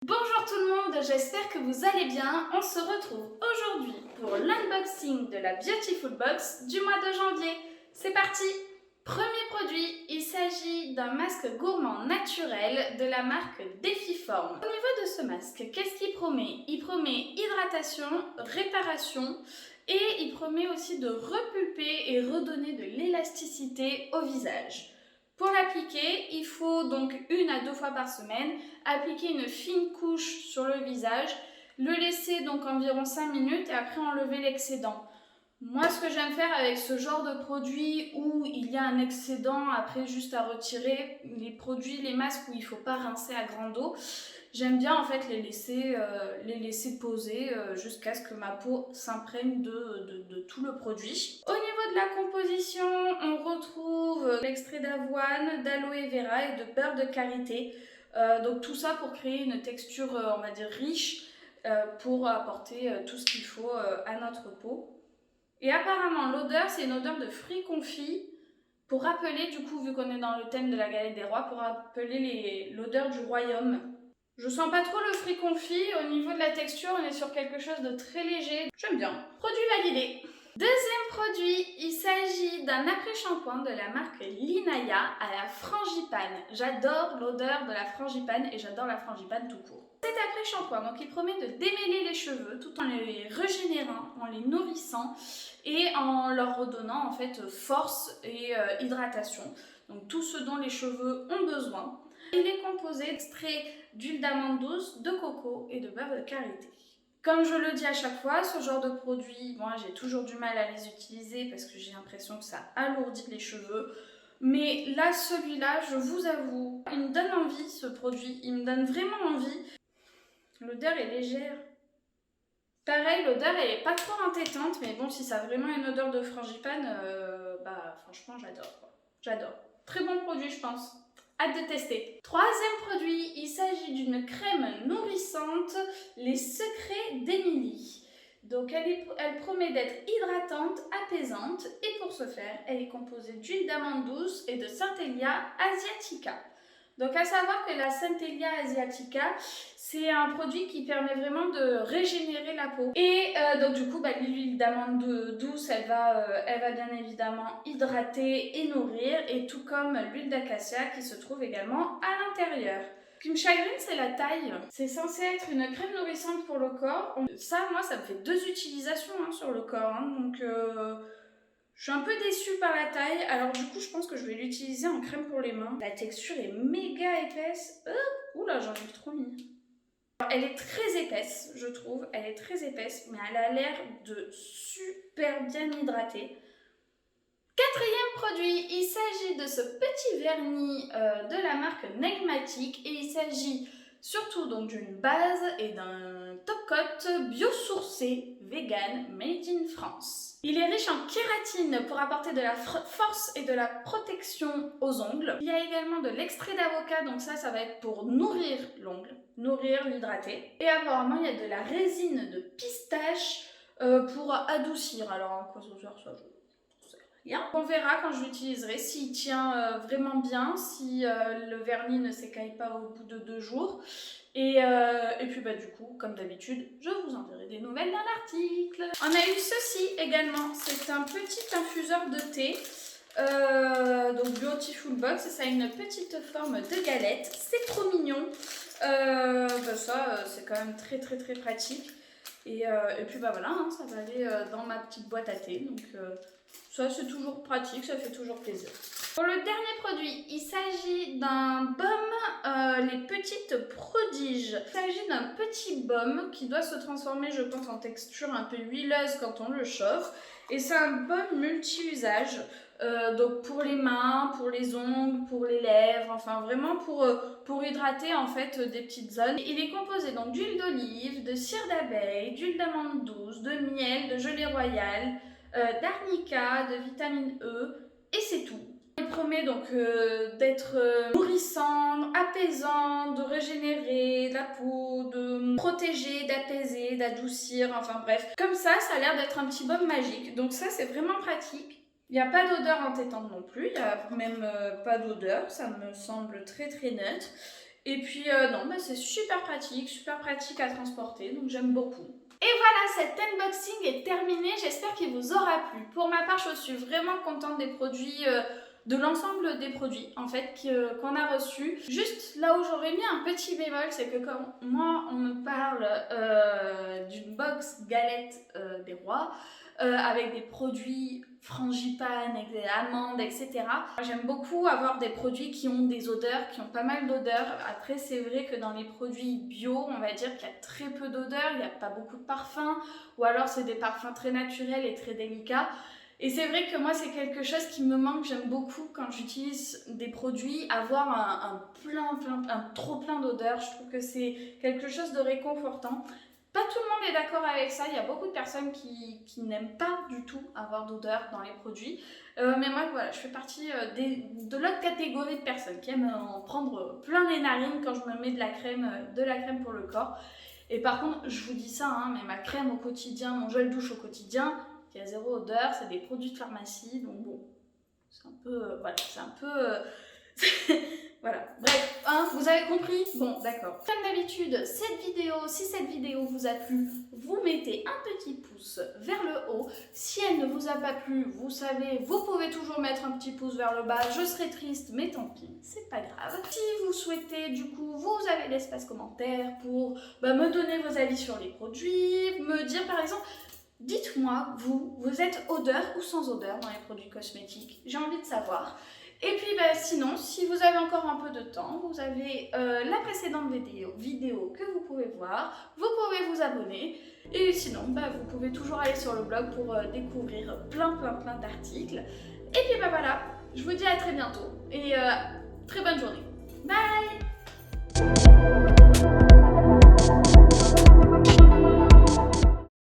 Bonjour tout le monde, j'espère que vous allez bien. On se retrouve aujourd'hui pour l'unboxing de la Beautiful Box du mois de janvier. C'est parti! Premier produit, il s'agit d'un masque gourmand naturel de la marque Defiform. Au niveau de ce masque, qu'est-ce qu'il promet? Il promet hydratation, réparation et il promet aussi de repulper et redonner de l'élasticité au visage. Pour l'appliquer, il faut donc 1 à 2 fois par semaine appliquer une fine couche sur le visage, le laisser donc environ 5 minutes et après enlever l'excédent. Moi, ce que j'aime faire avec ce genre de produit où il y a un excédent après juste à retirer, les produits, les masques où il ne faut pas rincer à grande eau, j'aime bien en fait les laisser poser jusqu'à ce que ma peau s'imprègne de tout le produit. Au niveau de la composition, on retrouve l'extrait d'avoine, d'aloe vera et de beurre de karité. Donc tout ça pour créer une texture, on va dire, riche pour apporter tout ce qu'il faut à notre peau. Et apparemment, l'odeur, c'est une odeur de fruits confits pour rappeler, du coup, vu qu'on est dans le thème de la galette des rois, pour rappeler l'odeur du royaume. Je sens pas trop le fruit confit. Au niveau de la texture, on est sur quelque chose de très léger. J'aime bien. Produit validé. Deuxième produit, il s'agit d'un après-shampoing de la marque Linaya à la frangipane. J'adore l'odeur de la frangipane et j'adore la frangipane tout court. Cet après-shampoing, donc il promet de démêler les cheveux tout en les régénérant, en les nourrissant et en leur redonnant en fait force et hydratation. Donc tout ce dont les cheveux ont besoin. Il est composé d'extraits d'huile d'amande douce, de coco et de beurre de karité. Comme je le dis à chaque fois, ce genre de produits, moi j'ai toujours du mal à les utiliser parce que j'ai l'impression que ça alourdit les cheveux. Mais là, celui-là, je vous avoue, il me donne envie ce produit, il me donne vraiment envie. L'odeur est légère. Pareil, l'odeur elle est pas trop entêtante, mais bon, si ça a vraiment une odeur de frangipane, bah franchement j'adore quoi. J'adore. Très bon produit je pense. Hâte de tester. Troisième produit, il s'agit d'une crème nourrissante, les secrets d'Emily. Donc elle promet d'être hydratante, apaisante et pour ce faire, elle est composée d'huile d'amande douce et de Centellia asiatica. Donc à savoir que la Centellia asiatica, c'est un produit qui permet vraiment de régénérer la peau. Et donc du coup, l'huile d'amande douce, elle va bien évidemment hydrater et nourrir, et tout comme l'huile d'acacia qui se trouve également à l'intérieur. Ce qui me chagrine, c'est la taille. C'est censé être une crème nourrissante pour le corps. Ça, moi, ça me fait 2 utilisations sur le corps. Donc je suis un peu déçue par la taille, alors du coup je pense que je vais l'utiliser en crème pour les mains. La texture est méga épaisse. Oula, j'en ai trop mis. Alors, elle est très épaisse, je trouve. Elle est très épaisse, mais elle a l'air de super bien hydratée. Quatrième produit, il s'agit de ce petit vernis de la marque Negmatic et il s'agit surtout donc d'une base et d'un top coat biosourcé vegan made in France. Il est riche en kératine pour apporter de la force et de la protection aux ongles. Il y a également de l'extrait d'avocat, donc ça va être pour nourrir l'ongle, nourrir, l'hydrater. Et apparemment il y a de la résine de pistache pour adoucir. Alors en quoi ça sert ça? On verra quand je l'utiliserai s'il tient vraiment bien, si le vernis ne s'écaille pas au bout de 2 jours. Et puis du coup, comme d'habitude, je vous enverrai des nouvelles dans l'article. On a eu ceci également, c'est un petit infuseur de thé. Donc Beautiful Box, ça a une petite forme de galette, c'est trop mignon. Ça c'est quand même très pratique. Et puis voilà, ça va aller dans ma petite boîte à thé. Donc ça c'est toujours pratique, ça fait toujours plaisir. Pour le dernier produit, il s'agit d'un baume les petites prodiges. Il s'agit d'un petit baume qui doit se transformer, je pense, en texture un peu huileuse quand on le chauffe. Et c'est un baume multi-usage. Donc pour les mains, pour les ongles, pour les lèvres, enfin vraiment pour hydrater en fait des petites zones. Il est composé donc d'huile d'olive, de cire d'abeille, d'huile d'amande douce, de miel, de gelée royale, d'arnica, de vitamine E et c'est tout. Il promet donc d'être nourrissant, apaisant, de régénérer la peau, de protéger, d'apaiser, d'adoucir, enfin bref. Comme ça a l'air d'être un petit baume magique. Donc ça c'est vraiment pratique. Il n'y a pas d'odeur entêtante non plus, il n'y a même pas d'odeur, ça me semble très neutre. Et puis non, bah, c'est super pratique à transporter, donc j'aime beaucoup. Et voilà, cet unboxing est terminé, j'espère qu'il vous aura plu. Pour ma part, je suis vraiment contente des produits, de l'ensemble des produits en fait qu'on a reçus. Juste là où j'aurais mis un petit bémol, c'est que quand moi on me parle d'une box galette des rois, avec des produits frangipane, avec des amandes, etc. J'aime beaucoup avoir des produits qui ont des odeurs, qui ont pas mal d'odeurs. Après, c'est vrai que dans les produits bio, on va dire qu'il y a très peu d'odeurs, il n'y a pas beaucoup de parfums, ou alors c'est des parfums très naturels et très délicats. Et c'est vrai que moi, c'est quelque chose qui me manque. J'aime beaucoup quand j'utilise des produits, avoir un trop plein d'odeurs. Je trouve que c'est quelque chose de réconfortant. Pas tout le monde est d'accord avec ça, il y a beaucoup de personnes qui n'aiment pas du tout avoir d'odeur dans les produits. Mais moi, voilà, je fais partie de l'autre catégorie de personnes qui aiment en prendre plein les narines quand je me mets de la crème pour le corps. Et par contre, je vous dis ça, hein, mais ma crème au quotidien, mon gel douche au quotidien, il y a zéro odeur, c'est des produits de pharmacie, donc bon, c'est un peu, voilà, c'est un peu... Voilà, bref, hein, vous avez compris? Bon, d'accord. Comme d'habitude, si cette vidéo vous a plu, vous mettez un petit pouce vers le haut. Si elle ne vous a pas plu, vous savez, vous pouvez toujours mettre un petit pouce vers le bas. Je serai triste, mais tant pis, c'est pas grave. Si vous souhaitez, du coup, vous avez l'espace commentaire pour me donner vos avis sur les produits, me dire par exemple... Dites-moi, vous êtes odeur ou sans odeur dans les produits cosmétiques? J'ai envie de savoir. Et puis sinon, si vous avez encore un peu de temps, vous avez la précédente vidéo que vous pouvez voir, vous pouvez vous abonner. Et sinon, vous pouvez toujours aller sur le blog pour découvrir plein d'articles. Et puis voilà, je vous dis à très bientôt et très bonne journée. Bye!